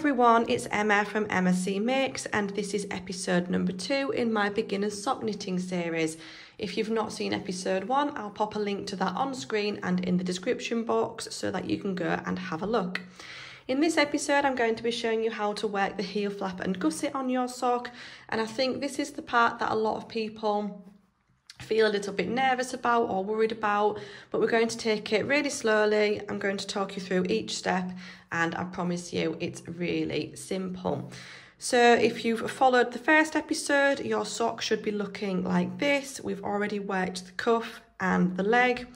everyone, it's Emma from Emma C Makes, and this is episode number 2 in my beginner's sock knitting series. If you've not seen episode 1, I'll pop a link to that on screen and in the description box so that you can go and have a look. In this episode, I'm going to be showing you how to work the heel flap and gusset on your sock, and I think this is the part that a lot of people feel a little bit nervous about or worried about, but we're going to take it really slowly. I'm going to talk you through each step, and I promise you it's really simple. So if you've followed the first episode, your sock should be looking like this. We've already worked the cuff and the leg,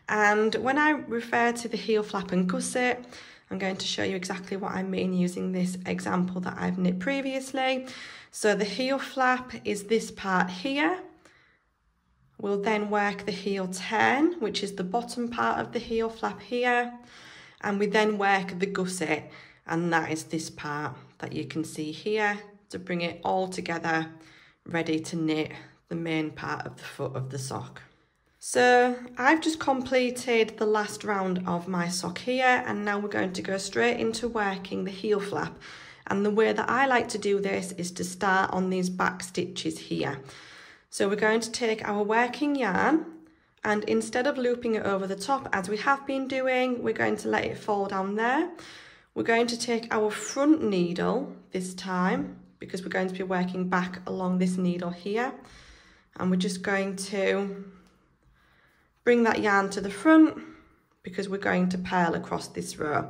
and when I refer to the heel flap and gusset, I'm going to show you exactly what I mean using this example that I've knit previously. So the heel flap is this part here. We'll then work the heel turn, which is the bottom part of the heel flap here, and we then work the gusset, and that is this part that you can see here, to bring it all together, ready to knit the main part of the foot of the sock. So I've just completed the last round of my sock here, and now we're going to go straight into working the heel flap. And the way that I like to do this is to start on these back stitches here. So we're going to take our working yarn, and instead of looping it over the top as we have been doing, we're going to let it fall down there. We're going to take our front needle this time, because we're going to be working back along this needle here, and we're just going to bring that yarn to the front because we're going to purl across this row.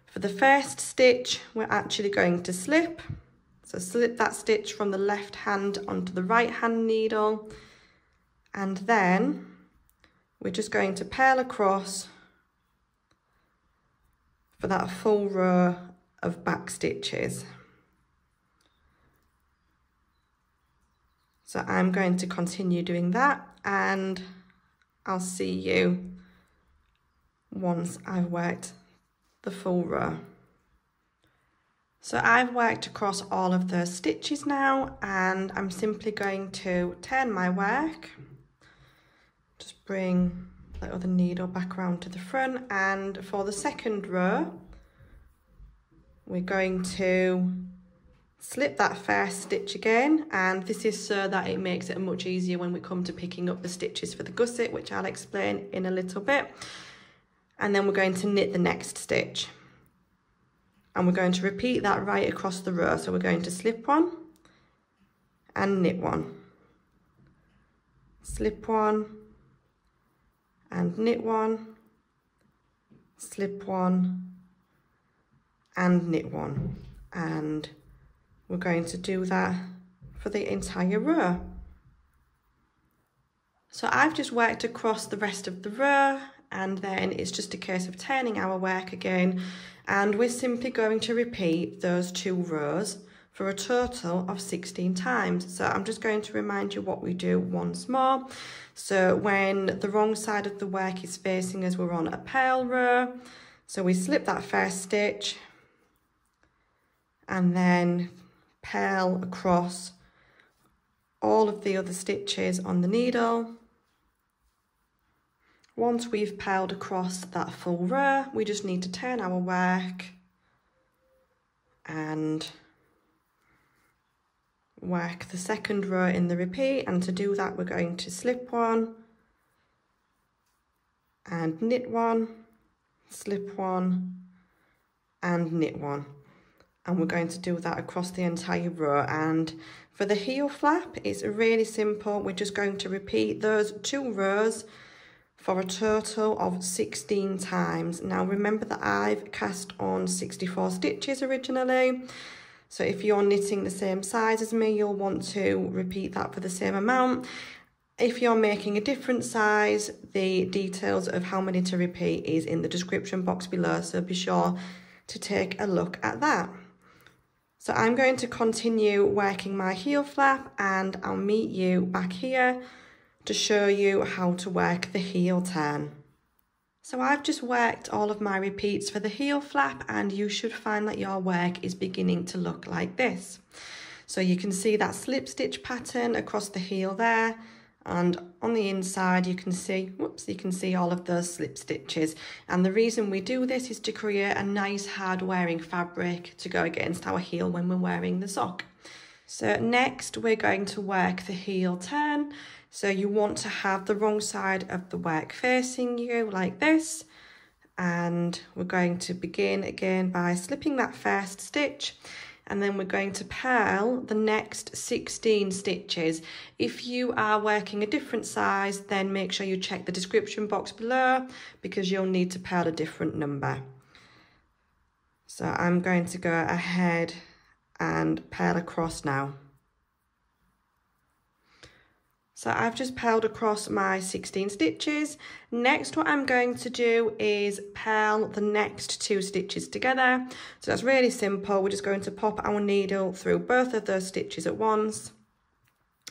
For the first stitch, we're actually going to slip. So slip that stitch from the left hand onto the right hand needle, and then we're just going to purl across for that full row of back stitches. So I'm going to continue doing that, and I'll see you once I've worked the full row. So I've worked across all of those stitches now, and I'm simply going to turn my work, just bring the other needle back around to the front, and for the second row we're going to slip that first stitch again, and this is so that it makes it much easier when we come to picking up the stitches for the gusset, which I'll explain in a little bit. And then we're going to knit the next stitch, and we're going to repeat that right across the row. So we're going to slip one and knit one, slip one and knit one, slip one and knit one, and we're going to do that for the entire row. So I've just worked across the rest of the row, and then it's just a case of turning our work again, and we're simply going to repeat those 2 rows for a total of 16 times. So I'm just going to remind you what we do once more. So when the wrong side of the work is facing us, we're on a purl row. So we slip that first stitch and then purl across all of the other stitches on the needle. Once we've purled across that full row, we just need to turn our work and work the second row in the repeat, and to do that we're going to slip one and knit one, slip one and knit one, and we're going to do that across the entire row. And for the heel flap, it's really simple. We're just going to repeat those 2 rows for a total of 16 times. Now remember that I've cast on 64 stitches originally, so if you're knitting the same size as me, you'll want to repeat that for the same amount. If you're making a different size, the details of how many to repeat is in the description box below, so be sure to take a look at that. So I'm going to continue working my heel flap, and I'll meet you back here to show you how to work the heel turn. So I've just worked all of my repeats for the heel flap, and you should find that your work is beginning to look like this. So you can see that slip stitch pattern across the heel there, And on the inside you can see, whoops, you can see all of those slip stitches. And the reason we do this is to create a nice hard wearing fabric to go against our heel when we're wearing the sock. So next we're going to work the heel turn. So you want to have the wrong side of the work facing you like this. And we're going to begin again by slipping that first stitch, and then we're going to purl the next 16 stitches. If you are working a different size, then make sure you check the description box below because you'll need to purl a different number. So I'm going to go ahead and purl across now. So I've just purled across my 16 stitches. Next, what I'm going to do is purl the next 2 stitches together. So that's really simple. We're just going to pop our needle through both of those stitches at once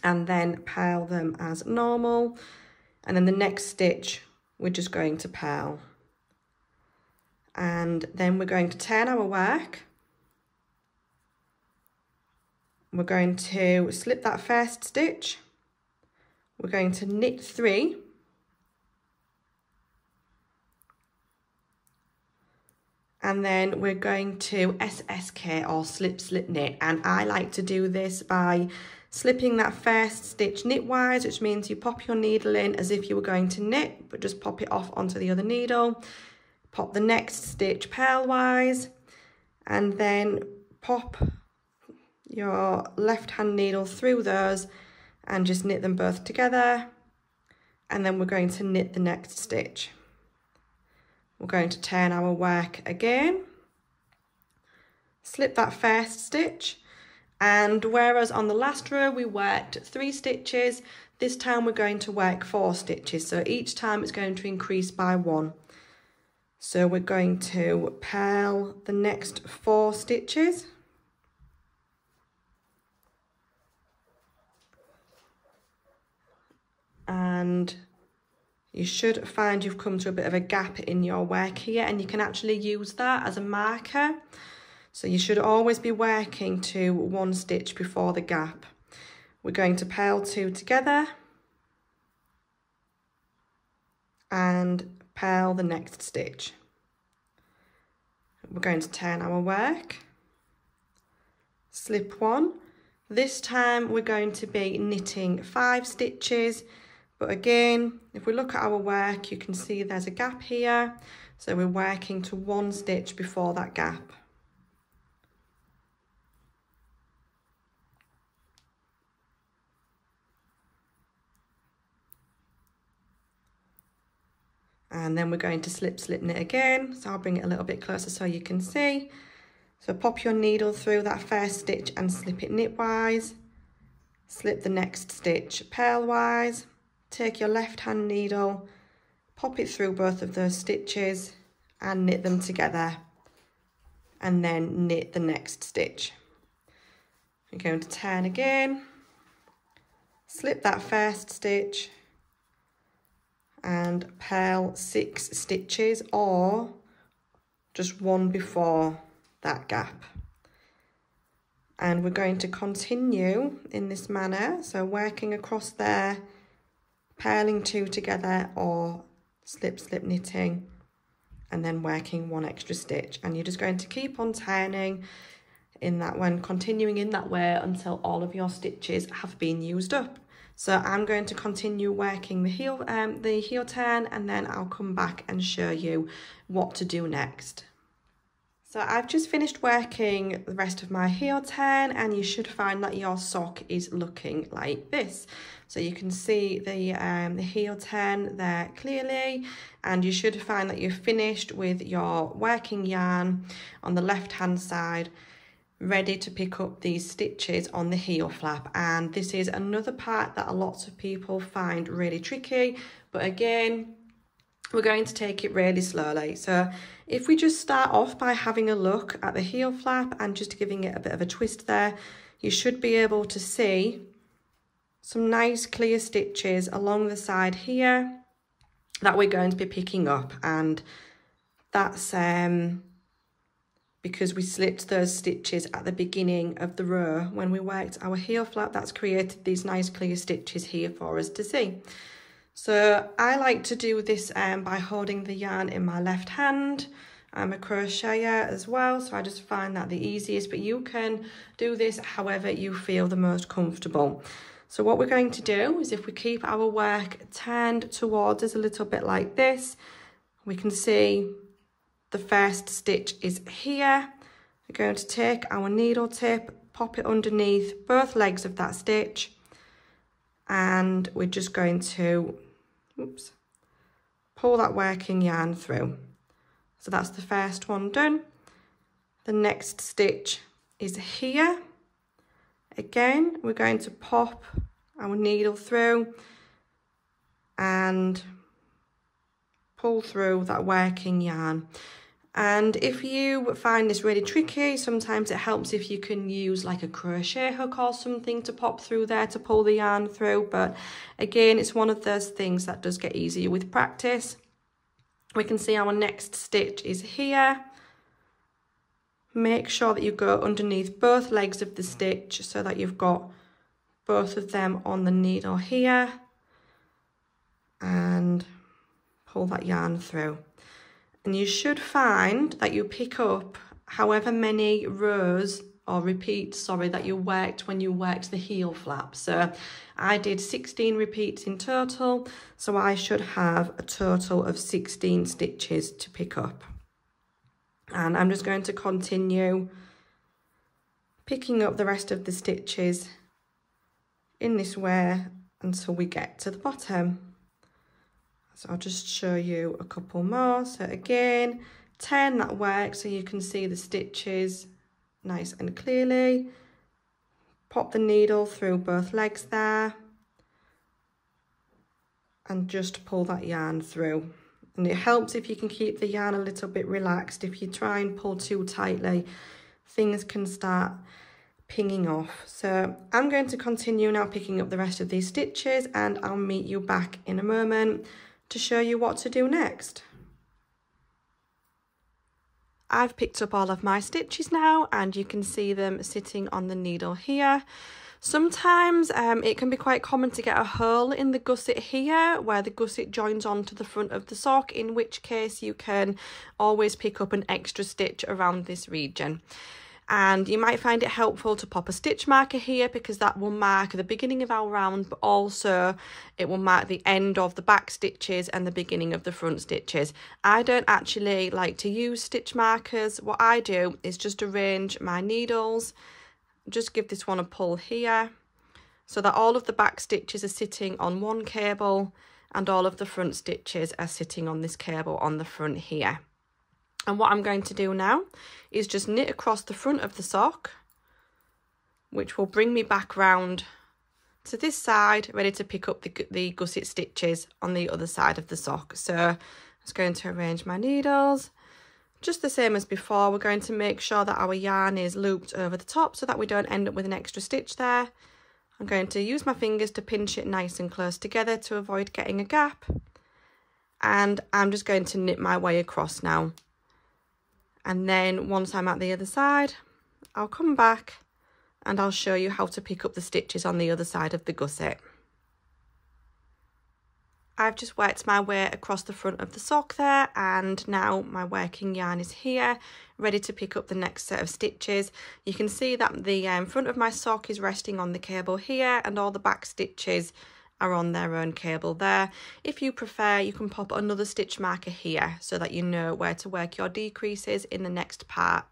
and then purl them as normal. And then the next stitch, we're just going to purl. And then we're going to turn our work. We're going to slip that first stitch. We're going to knit 3, and then we're going to SSK or slip slip knit, and I like to do this by slipping that first stitch knitwise, which means you pop your needle in as if you were going to knit, but just pop it off onto the other needle, pop the next stitch purlwise, and then pop your left hand needle through those and just knit them both together, and then we're going to knit the next stitch. We're going to turn our work again, slip that first stitch, and whereas on the last row we worked 3 stitches, this time we're going to work 4 stitches, so each time it's going to increase by 1. So we're going to purl the next 4 stitches. And you should find you've come to a bit of a gap in your work here, and you can actually use that as a marker. So you should always be working to 1 stitch before the gap. We're going to purl 2 together and purl the next stitch. We're going to turn our work, slip 1. This time we're going to be knitting 5 stitches. But again, if we look at our work, you can see there's a gap here. So we're working to 1 stitch before that gap. And then we're going to slip slip knit again. So I'll bring it a little bit closer so you can see. So pop your needle through that first stitch and slip it knitwise. Slip the next stitch purlwise. Take your left hand needle, pop it through both of those stitches and knit them together, and then knit the next stitch. We're going to turn again, slip that first stitch and purl 6 stitches, or just 1 before that gap. And we're going to continue in this manner, so working across there, purling 2 together or slip slip knitting, and then working 1 extra stitch, and you're just going to keep on turning in that one, continuing in that way until all of your stitches have been used up. So I'm going to continue working the heel turn, and then I'll come back and show you what to do next. So I've just finished working the rest of my heel turn, and you should find that your sock is looking like this. So you can see the heel turn there clearly, and you should find that you're finished with your working yarn on the left hand side, ready to pick up these stitches on the heel flap. And this is another part that a lot of people find really tricky, but again, we're going to take it really slowly. So if we just start off by having a look at the heel flap and just giving it a bit of a twist there, you should be able to see some nice clear stitches along the side here that we're going to be picking up, and that's because we slipped those stitches at the beginning of the row when we worked our heel flap. That's created these nice clear stitches here for us to see. So I like to do this by holding the yarn in my left hand. I'm a crocheter as well, so I just find that the easiest, but you can do this however you feel the most comfortable. So what we're going to do is, if we keep our work turned towards us a little bit like this, we can see the first stitch is here. We're going to take our needle tip, pop it underneath both legs of that stitch, and we're just going to, pull that working yarn through. So that's the first one done. The next stitch is here. Again, we're going to pop our needle through and pull through that working yarn. And if you find this really tricky, sometimes it helps if you can use like a crochet hook or something to pop through there to pull the yarn through. But again, it's one of those things that does get easier with practice. We can see our next stitch is here. Make sure that you go underneath both legs of the stitch so that you've got both of them on the needle here, and pull that yarn through. And you should find that you pick up however many rows or repeats, sorry, that you worked when you worked the heel flap. So I did 16 repeats in total, so I should have a total of 16 stitches to pick up. And I'm just going to continue picking up the rest of the stitches in this way until we get to the bottom. So I'll just show you a couple more. So again, turn that work so you can see the stitches nice and clearly. Pop the needle through both legs there and just pull that yarn through. And it helps if you can keep the yarn a little bit relaxed. If you try and pull too tightly, things can start pinging off. So I'm going to continue now picking up the rest of these stitches, and I'll meet you back in a moment to show you what to do next. I've picked up all of my stitches now, and you can see them sitting on the needle here. Sometimes it can be quite common to get a hole in the gusset here where the gusset joins onto the front of the sock, in which case you can always pick up an extra stitch around this region. And you might find it helpful to pop a stitch marker here, because that will mark the beginning of our round, but also it will mark the end of the back stitches and the beginning of the front stitches. I don't actually like to use stitch markers. What I do is just arrange my needles, just give this one a pull here so that all of the back stitches are sitting on one cable and all of the front stitches are sitting on this cable on the front here. And what I'm going to do now is just knit across the front of the sock, which will bring me back round to this side, ready to pick up the gusset stitches on the other side of the sock. So I'm just going to arrange my needles, just the same as before. We're going to make sure that our yarn is looped over the top so that we don't end up with an extra stitch there. I'm going to use my fingers to pinch it nice and close together to avoid getting a gap. And I'm just going to knit my way across now. And then once I'm at the other side, I'll come back and I'll show you how to pick up the stitches on the other side of the gusset. I've just worked my way across the front of the sock there, and now my working yarn is here, ready to pick up the next set of stitches. You can see that the front of my sock is resting on the cable here, and all the back stitches are on their own cable there. If you prefer, you can pop another stitch marker here so that you know where to work your decreases in the next part.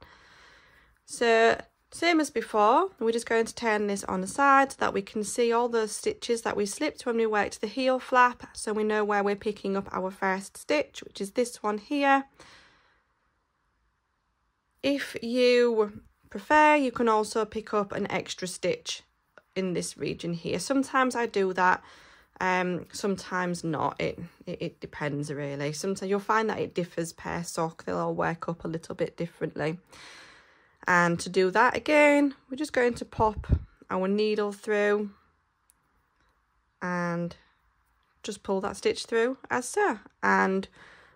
So same as before, we're just going to turn this on the side so that we can see all those stitches that we slipped when we worked the heel flap, so we know where we're picking up our first stitch, which is this one here. If you prefer, you can also pick up an extra stitch in this region here. Sometimes I do that, sometimes not. It depends really. Sometimes you'll find that it differs per sock. They'll all work up a little bit differently. And to do that again, we're just going to pop our needle through and just pull that stitch through as so. And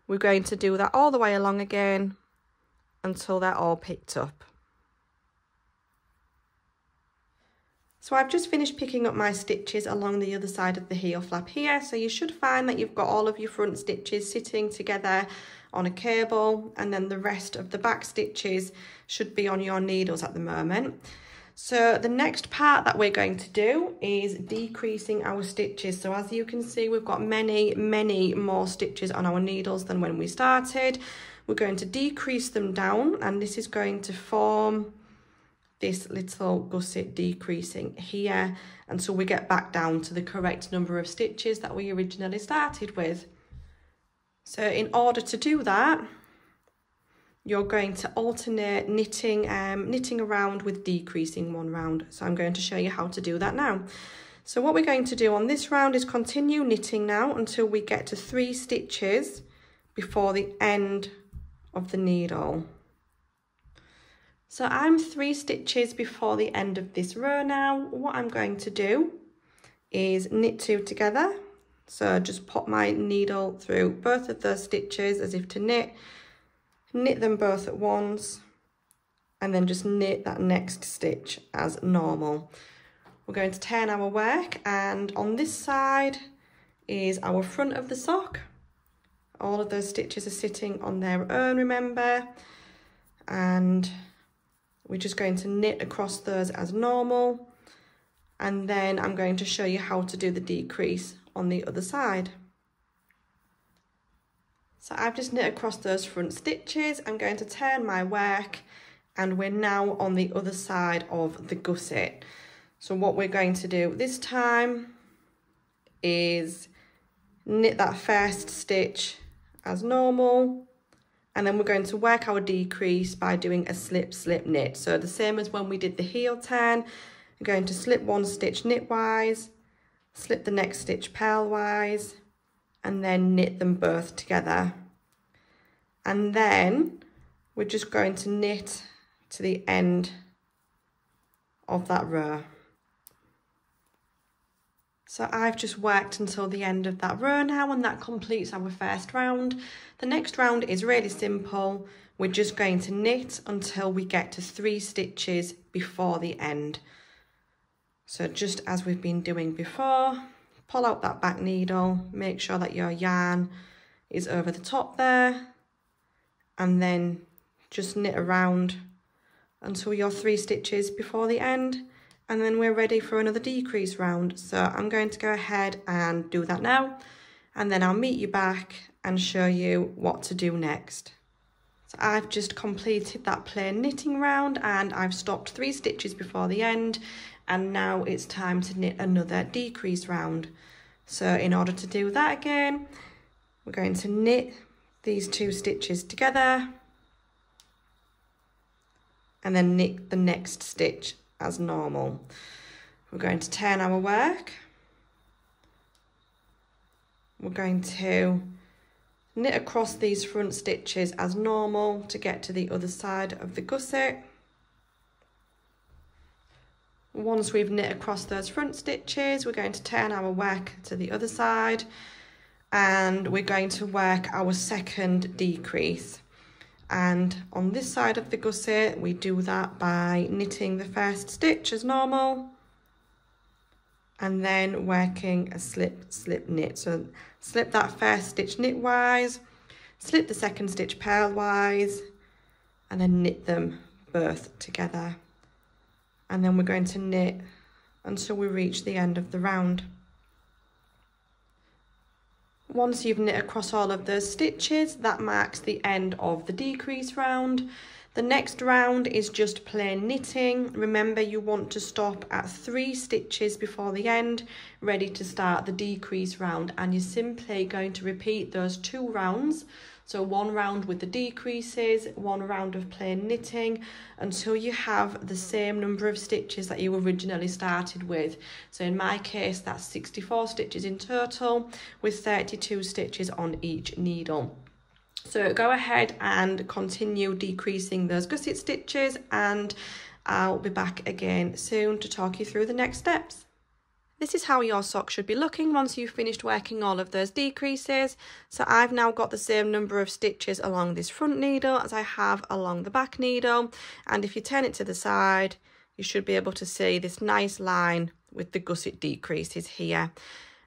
we're going to do that all the way along again until they're all picked up. So I've just finished picking up my stitches along the other side of the heel flap here. So you should find that you've got all of your front stitches sitting together on a cable, and then the rest of the back stitches should be on your needles at the moment. So the next part that we're going to do is decreasing our stitches. So as you can see, we've got many more stitches on our needles than when we started. We're going to decrease them down, and this is going to form this little gusset decreasing here until we get back down to the correct number of stitches that we originally started with. So in order to do that, you're going to alternate knitting around with decreasing one round. So I'm going to show you how to do that now. So what we're going to do on this round is continue knitting now until we get to 3 stitches before the end of the needle. So I'm 3 stitches before the end of this row now. What I'm going to do is knit 2 together. So just pop my needle through both of those stitches as if to knit them both at once, and then just knit that next stitch as normal. We're going to turn our work, and on this side is our front of the sock. All of those stitches are sitting on their own, remember, and we're just going to knit across those as normal, and then I'm going to show you how to do the decrease on the other side. So I've just knit across those front stitches. I'm going to turn my work, and we're now on the other side of the gusset. So what we're going to do this time is knit that first stitch as normal, and then we're going to work our decrease by doing a slip slip knit. So the same as when we did the heel turn, I'm going to slip 1 stitch knitwise, slip the next stitch purlwise, and then knit them both together. And then we're just going to knit to the end of that row. So I've just worked until the end of that row now, and that completes our first round. The next round is really simple. We're just going to knit until we get to 3 stitches before the end. So just as we've been doing before, pull out that back needle, make sure that your yarn is over the top there, and then just knit around until you're 3 stitches before the end, and then we're ready for another decrease round. So I'm going to go ahead and do that now, and then I'll meet you back and show you what to do next. So I've just completed that plain knitting round, and I've stopped 3 stitches before the end, and now it's time to knit another decrease round. So in order to do that again, we're going to knit these 2 stitches together, and then knit the next stitch as normal. We're going to turn our work. We're going to knit across these front stitches as normal to get to the other side of the gusset. Once we've knit across those front stitches, we're going to turn our work to the other side, and we're going to work our second decrease. And on this side of the gusset, we do that by knitting the first stitch as normal, and then working a slip slip knit. So slip that first stitch knitwise, slip the second stitch purlwise, and then knit them both together. And then we're going to knit until we reach the end of the round. Once you've knit across all of those stitches, that marks the end of the decrease round. The next round is just plain knitting. Remember, you want to stop at 3 stitches before the end, ready to start the decrease round, and you're simply going to repeat those 2 rounds. So 1 round with the decreases, 1 round of plain knitting, until you have the same number of stitches that you originally started with. So in my case, that's 64 stitches in total, with 32 stitches on each needle. So go ahead and continue decreasing those gusset stitches, and I'll be back again soon to talk you through the next steps. This is how your sock should be looking once you've finished working all of those decreases. So I've now got the same number of stitches along this front needle as I have along the back needle. And if you turn it to the side, you should be able to see this nice line with the gusset decreases here.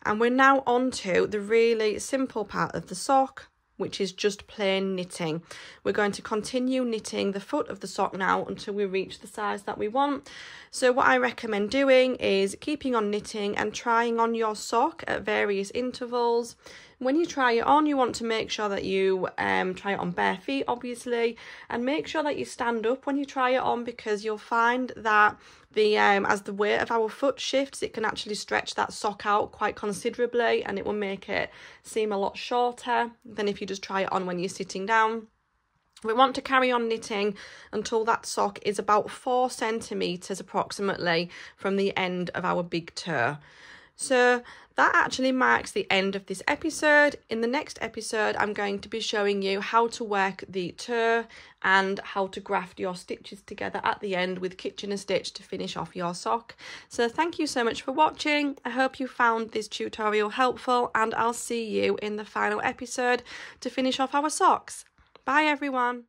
And we're now on to the really simple part of the sock, which is just plain knitting. We're going to continue knitting the foot of the sock now until we reach the size that we want. So what I recommend doing is keeping on knitting and trying on your sock at various intervals. When you try it on, you want to make sure that you try it on bare feet, obviously, and make sure that you stand up when you try it on, because you'll find that as the weight of our foot shifts, it can actually stretch that sock out quite considerably, and it will make it seem a lot shorter than if you just try it on when you're sitting down. We want to carry on knitting until that sock is about 4 centimetres approximately from the end of our big toe. So that actually marks the end of this episode. In the next episode, I'm going to be showing you how to work the toe and how to graft your stitches together at the end with Kitchener stitch to finish off your sock. So thank you so much for watching. I hope you found this tutorial helpful, and I'll see you in the final episode to finish off our socks. Bye everyone.